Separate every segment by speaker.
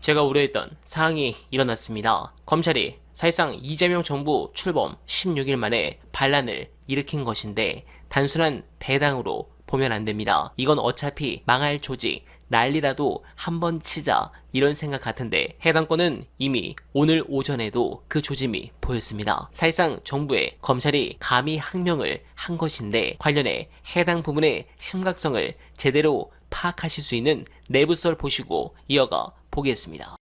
Speaker 1: 제가 우려했던 사항이 일어났습니다. 검찰이 사실상 이재명 정부 출범 16일 만에 반란을 일으킨 것인데 단순한 배당으로 보면 안 됩니다. 이건 어차피 망할 조직, 난리라도 한번 치자 이런 생각 같은데 해당 건은 이미 오늘 오전에도 그 조짐이 보였습니다. 사실상 정부에 검찰이 감히 항명을 한 것인데 관련해 해당 부분의 심각성을 제대로 파악하실 수 있는 내부설 보시고 이어가 보겠습니다.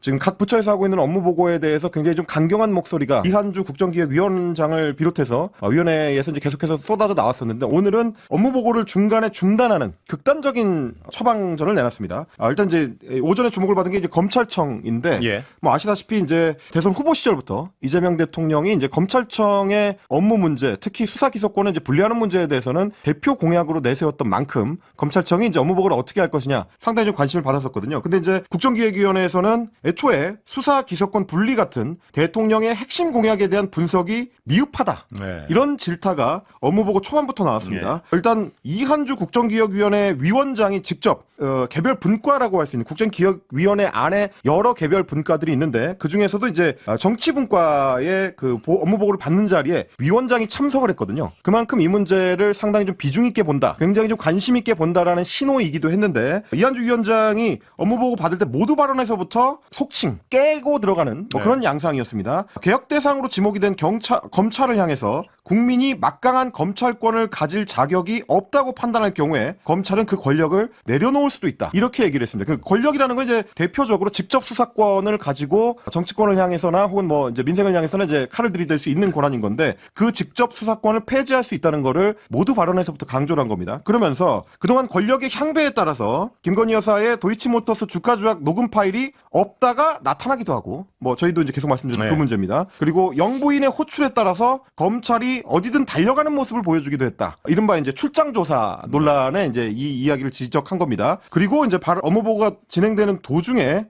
Speaker 2: 지금 각 부처에서 하고 있는 업무 보고에 대해서 굉장히 좀 강경한 목소리가 이한주 국정기획위원장을 비롯해서 위원회에서 이제 계속해서 쏟아져 나왔었는데 오늘은 업무 보고를 중간에 중단하는 극단적인 처방전을 내놨습니다. 일단 이제 오전에 주목을 받은 게 이제 검찰청인데 뭐 아시다시피 이제 대선 후보 시절부터 이재명 대통령이 이제 검찰청의 업무 문제, 특히 수사 기소권을 이제 분리하는 문제에 대해서는 대표 공약으로 내세웠던 만큼 검찰청이 이제 업무 보고를 어떻게 할 것이냐 상당히 좀 관심을 받았었거든요. 근데 이제 국정기획위원회에서는 애초에 수사 기소권 분리 같은 대통령의 핵심 공약에 대한 분석이 미흡하다. 이런 질타가 업무보고 초반부터 나왔습니다. 일단 이한주 국정기획위원회 위원장이 직접 개별 분과라고 할 수 있는 국정기획위원회 안에 여러 개별 분과들이 있는데 그 중에서도 이제 정치분과의 그 업무보고를 받는 자리에 위원장이 참석을 했거든요. 그만큼 이 문제를 상당히 좀 비중 있게 본다. 굉장히 좀 관심 있게 본다라는 신호이기도 했는데 이한주 위원장이 업무보고 받을 때 모두 발언에서부터 속칭 깨고 들어가는 뭐 그런 양상이었습니다. 개혁 대상으로 지목이 된 검찰을 향해서 국민이 막강한 검찰권을 가질 자격이 없다고 판단할 경우에 검찰은 그 권력을 내려놓을 수도 있다. 이렇게 얘기를 했습니다. 그 권력이라는 건 이제 대표적으로 직접 수사권을 가지고 정치권을 향해서나 혹은 뭐 이제 민생을 향해서는 이제 칼을 들이댈 수 있는 권한인 건데 그 직접 수사권을 폐지할 수 있다는 거를 모두 발언에서부터 강조를 한 겁니다. 그러면서 그동안 권력의 향배에 따라서 김건희 여사의 도이치모터스 주가 조작 녹음 파일이 없다가 나타나기도 하고 뭐 저희도 이제 계속 말씀드렸던 그 문제입니다. 그리고 영부인의 호출에 따라서 검찰이 어디든 달려가는 모습을 보여주기도 했다. 이른바 이제 출장조사 논란에 이제 이 이야기를 지적한 겁니다. 그리고 이제 업무보고가 진행되는 도중에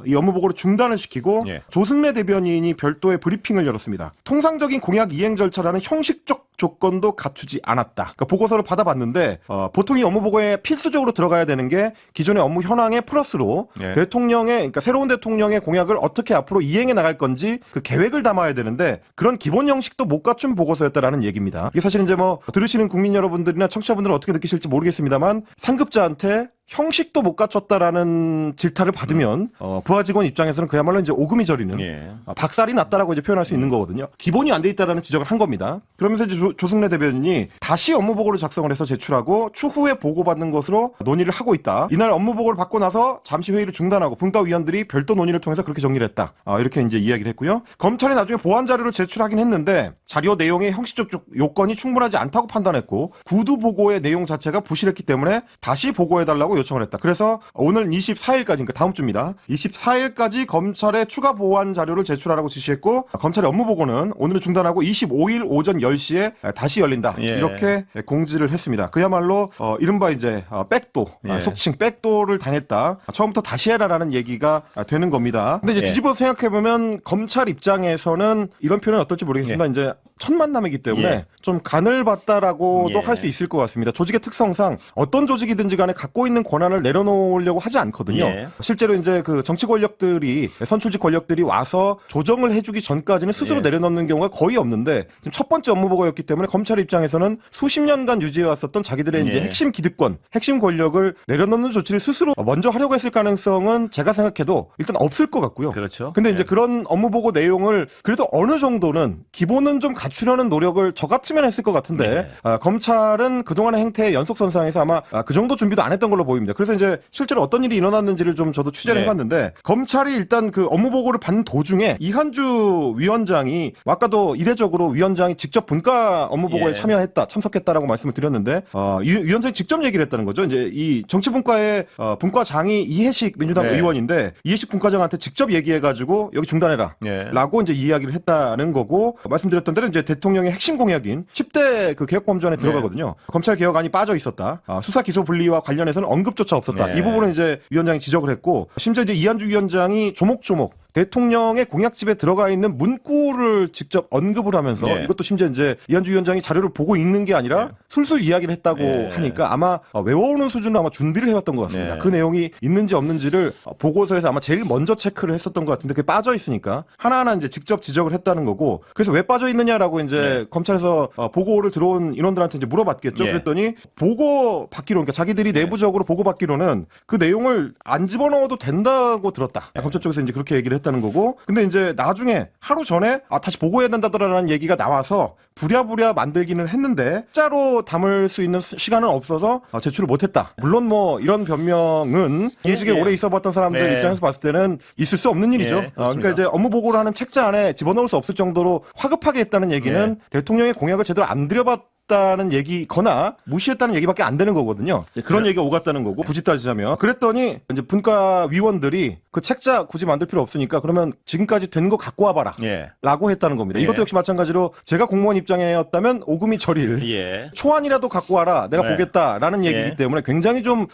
Speaker 2: 이 업무보고를 중단을 시키고 조승래 대변인이 별도의 브리핑을 열었습니다. 통상적인 공약 이행 절차라는 형식적 조건도 갖추지 않았다. 그러니까 보고서를 받아봤는데 보통 이 업무보고에 필수적으로 들어가야 되는 게 기존의 업무 현황에 플러스로 대통령의 그러니까 새로운 대통령의 공약을 어떻게 앞으로 이행해 나갈 건지 그 계획을 담아야 되는데 그런 기본 형식도 못 갖춘 보고서였다라는 얘기입니다. 이게 사실 이제 뭐 들으시는 국민 여러분들이나 청취자분들은 어떻게 느끼실지 모르겠습니다만 상급자한테 형식도 못 갖췄다라는 질타를 받으면 부하 직원 입장에서는 그야말로 이제 오금이 저리는 박살이 났다라고 이제 표현할 수 있는 거거든요. 기본이 안 돼 있다라는 지적을 한 겁니다. 그러면서 이제 조승래 대변인이 다시 업무 보고를 작성을 해서 제출하고 추후에 보고받는 것으로 논의를 하고 있다. 이날 업무 보고를 받고 나서 잠시 회의를 중단하고 분과위원들이 별도 논의를 통해서 그렇게 정리를 했다. 이렇게 이제 이야기를 했고요. 검찰이 나중에 보완 자료를 제출하긴 했는데 자료 내용의 형식적 요건이 충분하지 않다고 판단했고 구두 보고의 내용 자체가 부실했기 때문에 다시 보고해달라고 요청을 했다. 그래서 오늘 24일까지 그러니까 다음 주입니다. 24일까지 검찰에 추가 보완 자료를 제출하라고 지시했고 검찰의 업무 보고는 오늘은 중단하고 25일 오전 10시에 다시 열린다. 이렇게 공지를 했습니다. 그야말로 이른바 이제 백도, 속칭 백도를 당했다. 처음부터 다시 해라라는 얘기가 되는 겁니다. 근데 이제 뒤집어서 생각해보면 검찰 입장에서는 이런 표현은 어떨지 모르겠습니다. 이제 첫 만남이기 때문에 좀 간을 봤다라고도 할 수 있을 것 같습니다. 조직의 특성상 어떤 조직이든지 간에 갖고 있는 권한을 내려놓으려고 하지 않거든요. 실제로 이제 그 정치 권력들이 선출직 권력들이 와서 조정을 해주기 전까지는 스스로 내려놓는 경우가 거의 없는데 지금 첫 번째 업무 보고였기 때문에 검찰 입장에서는 수십 년간 유지해왔었던 자기들의 이제 핵심 기득권, 핵심 권력을 내려놓는 조치를 스스로 먼저 하려고 했을 가능성은 제가 생각해도 일단 없을 것 같고요.
Speaker 3: 그렇죠.
Speaker 2: 근데 이제 그런 업무 보고 내용을 그래도 어느 정도는 기본은 좀 갖추려는 노력을 저 같으면 했을 것 같은데 검찰은 그동안의 행태의 연속선상에서 아마 그 정도 준비도 안 했던 걸로 보입니다. 그래서 이제 실제로 어떤 일이 일어났는지를 좀 저도 취재를 해봤는데 검찰이 일단 그 업무 보고를 받는 도중에 이한주 위원장이 아까도 이례적으로 위원장이 직접 분과 업무 보고에 참석했다라고 말씀을 드렸는데 이 위원장이 직접 얘기를 했다는 거죠. 이제 이 정치분과의 분과장이 이해식 민주당 의원인데 이해식 분과장한테 직접 얘기해가지고 여기 중단해라라고 이제 이야기를 했다는 거고 말씀드렸던 대로 이제 대통령의 핵심 공약인 10대 그 개혁범전에 들어가거든요. 검찰 개혁안이 빠져 있었다. 수사 기소 분리와 관련해서는 언급조차 없었다. 이 부분은 이제 위원장이 지적을 했고 심지어 이제 이한주 위원장이 조목조목 대통령의 공약집에 들어가 있는 문구를 직접 언급을 하면서
Speaker 3: 예.
Speaker 2: 이것도 심지어 이제 이한주 위원장이 자료를 보고 읽는 게 아니라 술술 이야기를 했다고
Speaker 3: 예.
Speaker 2: 하니까 아마 외워오는 수준으로 아마 준비를 해왔던 것 같습니다.
Speaker 3: 네.
Speaker 2: 그 내용이 있는지 없는지를 보고서에서 아마 제일 먼저 체크를 했었던 것 같은데 그게 빠져 있으니까 하나하나 이제 직접 지적을 했다는 거고 그래서 왜 빠져 있느냐라고 이제 검찰에서 보고를 들어온 인원들한테 이제 물어봤겠죠.
Speaker 3: 예.
Speaker 2: 그랬더니 보고 받기로 그러니까 자기들이 내부적으로 보고 받기로는 그 내용을 안 집어넣어도 된다고 들었다. 검찰 쪽에서 이제 그렇게 얘기를 했다는 거고 근데 이제 나중에 하루 전에 다시 보고해야 된다더라는 얘기가 나와서 부랴부랴 만들기는 했는데 숫자로 담을 수 있는 시간은 없어서 제출을 못했다. 물론 뭐 이런 변명은 공직에
Speaker 3: 예.
Speaker 2: 오래 있어봤던 사람들
Speaker 3: 네.
Speaker 2: 입장에서 봤을 때는 있을 수 없는 일이죠.
Speaker 3: 예,
Speaker 2: 그러니까 이제 업무 보고를 하는 책자 안에 집어넣을 수 없을 정도로 화급하게 했다는 얘기는 대통령의 공약을 제대로 안 들여봤다는 얘기거나 무시했다는 얘기밖에 안 되는 거거든요. 그런 얘기가 오갔다는 거고 굳이 따지자면 그랬더니 이제 분과위원들이 그 책자 굳이 만들 필요 없으니까 그러면 지금까지 된 거 갖고 와봐라.
Speaker 3: 예.
Speaker 2: 라고 했다는 겁니다.
Speaker 3: 예.
Speaker 2: 이것도 역시 마찬가지로 제가 공무원 입장이었다면 오금이 저릴
Speaker 3: 예.
Speaker 2: 초안이라도 갖고 와라 내가
Speaker 3: 네.
Speaker 2: 보겠다라는 얘기이기
Speaker 3: 예.
Speaker 2: 때문에 굉장히 좀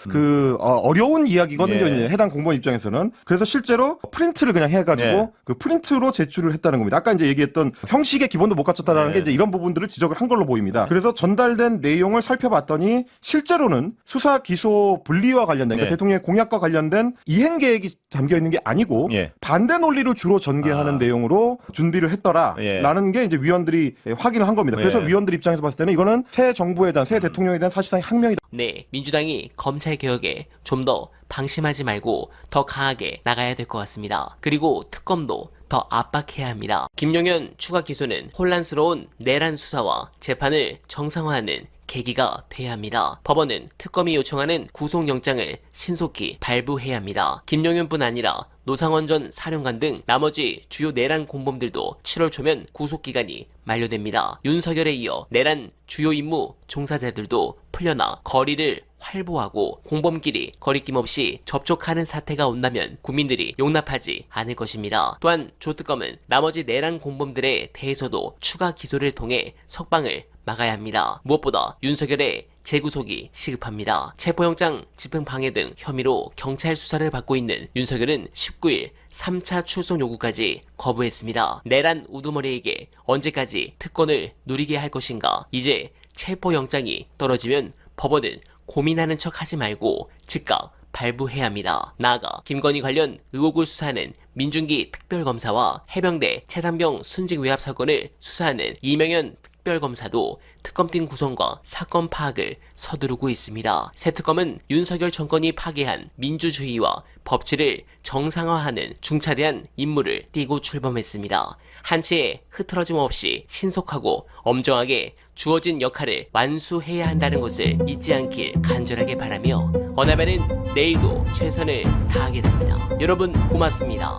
Speaker 2: 어려운 이야기거든요.
Speaker 3: 예.
Speaker 2: 이제 해당 공무원 입장에서는. 그래서 실제로 프린트를 그냥 해가지고
Speaker 3: 예.
Speaker 2: 그 프린트로 제출을 했다는 겁니다. 아까 이제 얘기했던 형식의 기본도 못 갖췄다라는
Speaker 3: 예.
Speaker 2: 게 이제 이런 부분들을 지적을 한 걸로 보입니다. 그래서 전달된 내용을 살펴봤더니 실제로는 수사 기소 분리와 관련된 그러니까
Speaker 3: 예.
Speaker 2: 대통령의 공약과 관련된 이행 계획이 담겨 있는 게 아니고
Speaker 3: 예.
Speaker 2: 반대 논리를 주로 전개하는 내용으로 준비를 했더라라는
Speaker 3: 예.
Speaker 2: 게 이제 위원들이 확인을 한 겁니다. 그래서
Speaker 3: 예.
Speaker 2: 위원들 입장에서 봤을 때는 이거는 새 정부에 대한 새 대통령에 대한 사실상 항명이다.
Speaker 1: 네, 민주당이 검찰 개혁에 좀 더 방심하지 말고 더 강하게 나가야 될 것 같습니다. 그리고 특검도 더 압박해야 합니다. 김용현 추가 기소는 혼란스러운 내란 수사와 재판을 정상화하는 계기가 돼야 합니다. 법원은 특검이 요청하는 구속영장을 신속히 발부해야 합니다. 김용현뿐 아니라 노상원 전 사령관 등 나머지 주요 내란 공범들도 7월 초면 구속기간이 만료됩니다. 윤석열에 이어 내란 주요 임무 종사자들도 풀려나 거리를 활보하고 공범끼리 거리낌 없이 접촉하는 사태가 온다면 국민들이 용납하지 않을 것입니다. 또한 조특검은 나머지 내란 공범들에 대해서도 추가 기소를 통해 석방을 막아야 합니다. 무엇보다 윤석열의 재구속이 시급합니다. 체포영장 집행방해 등 혐의로 경찰 수사를 받고 있는 윤석열은 19일 3차 출석 요구까지 거부했습니다. 내란 우두머리에게 언제까지 특권을 누리게 할 것인가? 이제 체포영장이 떨어지면 법원은 고민하는 척 하지 말고 즉각 발부해야 합니다. 나아가 김건희 관련 의혹을 수사하는 민중기 특별검사와 해병대 최상병 순직 외압 사건을 수사하는 이명현 특별검사도 특검팀 구성과 사건 파악을 서두르고 있습니다. 새 특검은 윤석열 정권이 파괴한 민주주의와 법치를 정상화하는 중차대한 임무를 띠고 출범했습니다. 한치의 흐트러짐 없이 신속하고 엄정하게 주어진 역할을 완수해야 한다는 것을 잊지 않길 간절하게 바라며 어나벨은 내일도 최선을 다하겠습니다. 여러분 고맙습니다.